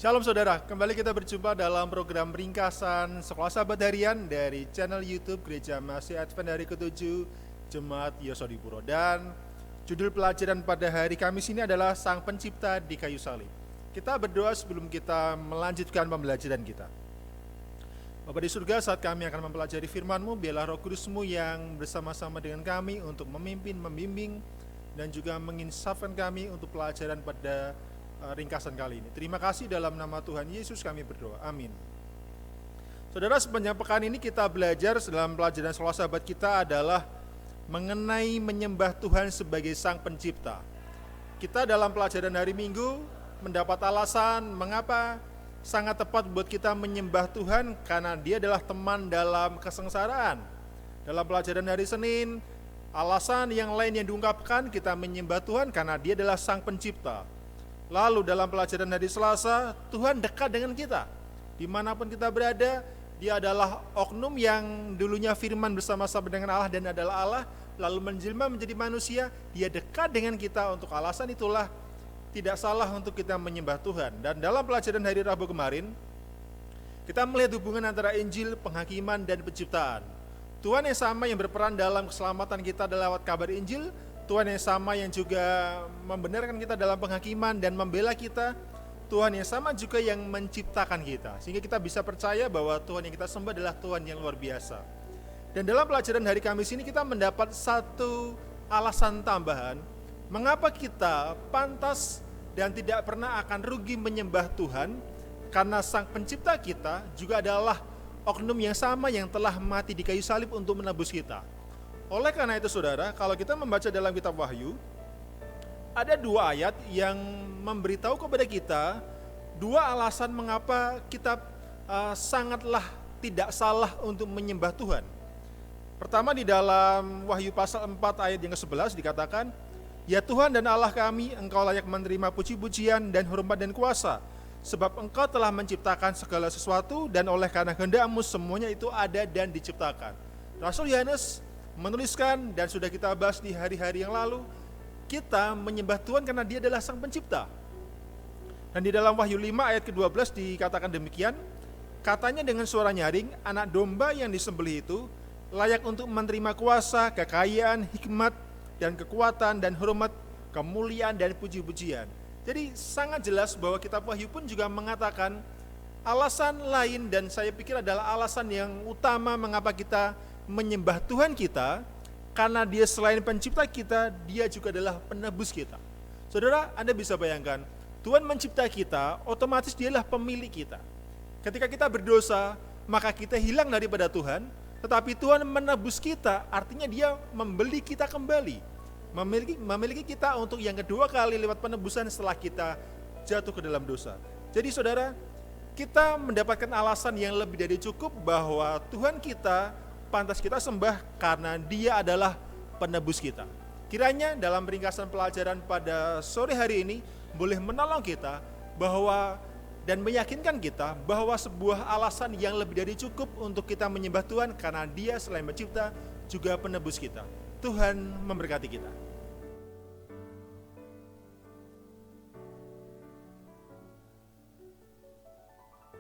Shalom saudara, kembali kita berjumpa dalam program ringkasan Sekolah Sahabat Harian dari channel YouTube Gereja Masih Advent Hari ke-7 Jemaat Yosodipuro. Dan judul pelajaran pada hari Kamis ini adalah Sang Pencipta di Kayu Salib. Kita berdoa sebelum kita melanjutkan pembelajaran kita. Bapa di surga, saat kami akan mempelajari firman-Mu, biarlah Roh Kudus-Mu yang bersama-sama dengan kami untuk memimpin, membimbing, dan juga menginsafkan kami untuk pelajaran pada ringkasan kali ini. Terima kasih, dalam nama Tuhan Yesus kami berdoa, amin. Saudara, sepanjang pekan ini kita belajar dalam pelajaran sekolah sahabat kita adalah mengenai menyembah Tuhan sebagai Sang Pencipta. Kita dalam pelajaran hari Minggu mendapat alasan mengapa sangat tepat buat kita menyembah Tuhan, karena Dia adalah teman dalam kesengsaraan. Dalam pelajaran hari Senin, alasan yang lain yang diungkapkan kita menyembah Tuhan karena Dia adalah Sang Pencipta. Lalu dalam pelajaran hari Selasa, Tuhan dekat dengan kita. Dimanapun kita berada, Dia adalah oknum yang dulunya firman bersama-sama dengan Allah dan adalah Allah, lalu menjelma menjadi manusia. Dia dekat dengan kita. Untuk alasan itulah tidak salah untuk kita menyembah Tuhan. Dan dalam pelajaran hari Rabu kemarin, kita melihat hubungan antara Injil, penghakiman, dan penciptaan. Tuhan yang sama yang berperan dalam keselamatan kita lewat kabar Injil, Tuhan yang sama yang juga membenarkan kita dalam penghakiman dan membela kita, Tuhan yang sama juga yang menciptakan kita, sehingga kita bisa percaya bahwa Tuhan yang kita sembah adalah Tuhan yang luar biasa. Dan dalam pelajaran hari Kamis ini kita mendapat satu alasan tambahan mengapa kita pantas dan tidak pernah akan rugi menyembah Tuhan, karena Sang Pencipta kita juga adalah oknum yang sama yang telah mati di kayu salib untuk menebus kita. Oleh karena itu saudara, kalau kita membaca dalam kitab Wahyu, ada dua ayat yang memberitahu kepada kita dua alasan mengapa kita sangatlah tidak salah untuk menyembah Tuhan. Pertama, di dalam Wahyu pasal 4 ayat yang ke-11 dikatakan, "Ya Tuhan dan Allah kami, Engkau layak menerima puji-pujian dan hormat dan kuasa, sebab Engkau telah menciptakan segala sesuatu, dan oleh karena kehendak-Mu semuanya itu ada dan diciptakan." Rasul Yohanes menuliskan, dan sudah kita bahas di hari-hari yang lalu, kita menyembah Tuhan karena Dia adalah Sang Pencipta. Dan di dalam Wahyu 5 ayat ke-12 dikatakan demikian, katanya dengan suara nyaring, anak domba yang disembelih itu layak untuk menerima kuasa, kekayaan, hikmat, dan kekuatan, dan hormat, kemuliaan, dan puji-pujian. Jadi sangat jelas bahwa kitab Wahyu pun juga mengatakan alasan lain, dan saya pikir adalah alasan yang utama mengapa kita menyembah Tuhan kita, karena Dia selain pencipta kita, Dia juga adalah penebus kita. Saudara, Anda bisa bayangkan, Tuhan mencipta kita, otomatis Dialah pemilik kita. Ketika kita berdosa, maka kita hilang daripada Tuhan, tetapi Tuhan menebus kita, artinya Dia membeli kita kembali, memiliki kita untuk yang kedua kali lewat penebusan setelah kita jatuh ke dalam dosa. Jadi saudara, kita mendapatkan alasan yang lebih dari cukup bahwa Tuhan kita pantas kita sembah karena Dia adalah penebus kita. Kiranya dalam ringkasan pelajaran pada sore hari ini boleh menolong kita bahwa dan meyakinkan kita bahwa sebuah alasan yang lebih dari cukup untuk kita menyembah Tuhan, karena Dia selain mencipta juga penebus kita. Tuhan memberkati kita.